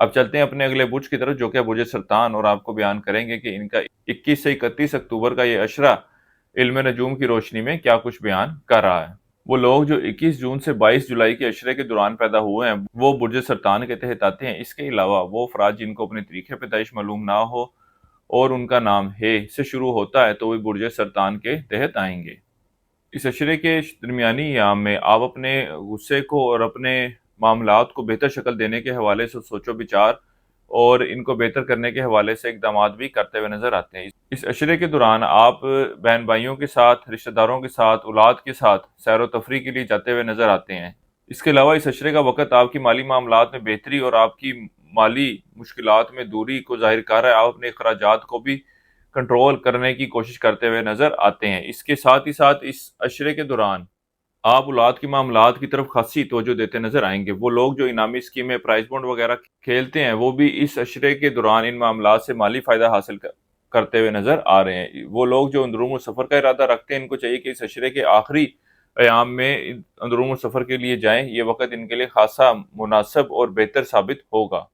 اب چلتے ہیں اپنے اگلے برج کی طرف جو کہ برج سرطان، اور آپ کو بیان کریں گے کہ ان کا 21 سے 31 اکتوبر کا یہ عشرہ علم نجوم کی روشنی میں کیا کچھ بیان کر رہا ہے۔ وہ لوگ جو 21 جون سے 22 جولائی کے عشرے کے دوران پیدا ہوئے ہیں وہ برج سرطان کے تحت آتے ہیں۔ اس کے علاوہ وہ افراد جن کو اپنی تاریخ پیدائش معلوم نہ ہو اور ان کا نام ہے سے شروع ہوتا ہے تو وہ برج سرطان کے تحت آئیں گے۔ اس عشرے کے درمیانی ایام میں آپ اپنے غصے کو اور اپنے معاملات کو بہتر شکل دینے کے حوالے سے سوچ و بچار اور ان کو بہتر کرنے کے حوالے سے اقدامات بھی کرتے ہوئے نظر آتے ہیں۔ اس عشرے کے دوران آپ بہن بھائیوں کے ساتھ، رشتہ داروں کے ساتھ، اولاد کے ساتھ سیر و تفریح کے لیے جاتے ہوئے نظر آتے ہیں۔ اس کے علاوہ اس عشرے کا وقت آپ کی مالی معاملات میں بہتری اور آپ کی مالی مشکلات میں دوری کو ظاہر کر رہا ہے۔ آپ اپنے اخراجات کو بھی کنٹرول کرنے کی کوشش کرتے ہوئے نظر آتے ہیں۔ اس کے ساتھ ہی ساتھ اس عشرے کے دوران آپ اولاد کی معاملات کی طرف خاصی توجہ دیتے نظر آئیں گے۔ وہ لوگ جو انعامی اسکیمیں، پرائز بونڈ وغیرہ کھیلتے ہیں وہ بھی اس عشرے کے دوران ان معاملات سے مالی فائدہ حاصل کرتے ہوئے نظر آ رہے ہیں۔ وہ لوگ جو اندرون سفر کا ارادہ رکھتے ہیں ان کو چاہیے کہ اس عشرے کے آخری ایام میں اندرون سفر کے لیے جائیں۔ یہ وقت ان کے لیے خاصا مناسب اور بہتر ثابت ہوگا۔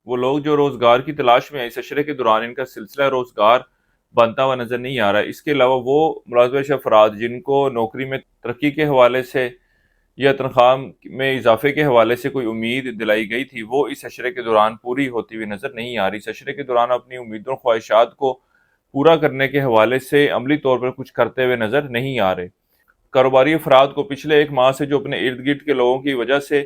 وہ لوگ جو روزگار کی تلاش میں ہیں اس عشرے کے دوران ان کا سلسلہ روزگار بنتا ہوا نظر نہیں آ رہا ہے۔ اس کے علاوہ وہ ملازمہ افراد جن کو نوکری میں ترقی کے حوالے سے یا تنخواہ میں اضافے کے حوالے سے کوئی امید دلائی گئی تھی وہ اس عشرے کے دوران پوری ہوتی ہوئی نظر نہیں آ رہی۔ اس عشرے کے دوران اپنی امیدوں خواہشات کو پورا کرنے کے حوالے سے عملی طور پر کچھ کرتے ہوئے نظر نہیں آ رہے۔ کاروباری افراد کو پچھلے ایک ماہ سے جو اپنے ارد گرد کے لوگوں کی وجہ سے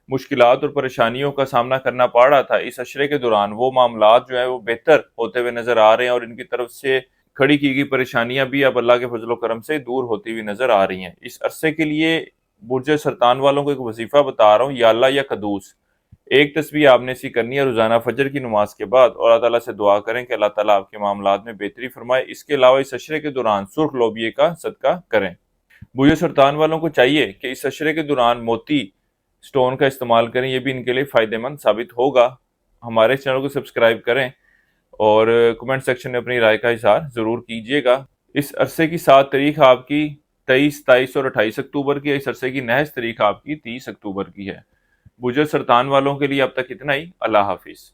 مشکلات اور پریشانیوں کا سامنا کرنا پڑ رہا تھا، اس عشرے کے دوران وہ معاملات جو ہیں وہ بہتر ہوتے ہوئے نظر آ رہے ہیں اور ان کی طرف سے کھڑی کی گئی پریشانیاں بھی اب اللہ کے فضل و کرم سے دور ہوتی ہوئی نظر آ رہی ہیں۔ اس عرصے کے لیے برج سرطان والوں کو ایک وظیفہ بتا رہا ہوں، یا اللہ یا قدوس ایک تسبیح آپ نے ایسی کرنی ہے روزانہ فجر کی نماز کے بعد، اور اللہ تعالیٰ سے دعا کریں کہ اللہ تعالیٰ آپ کے معاملات میں بہتری فرمائے۔ اس کے علاوہ اس عشرے کے دوران سرخ لوبیے کا صدقہ کریں۔ برج سرطان والوں کو چاہیے کہ اس عشرے کے دوران موتی سٹون کا استعمال کریں، یہ بھی ان کے لیے فائدہ مند ثابت ہوگا۔ ہمارے چینل کو سبسکرائب کریں اور کمنٹ سیکشن میں اپنی رائے کا اظہار ضرور کیجیے گا۔ اس عرصے کی 7 تاریخ آپ کی 23، 27 اور 28 اکتوبر کی ہے۔ اس عرصے کی نحس تاریخ آپ کی 30 اکتوبر کی ہے۔ برج سرطان والوں کے لیے اب تک اتنا ہی۔ اللہ حافظ۔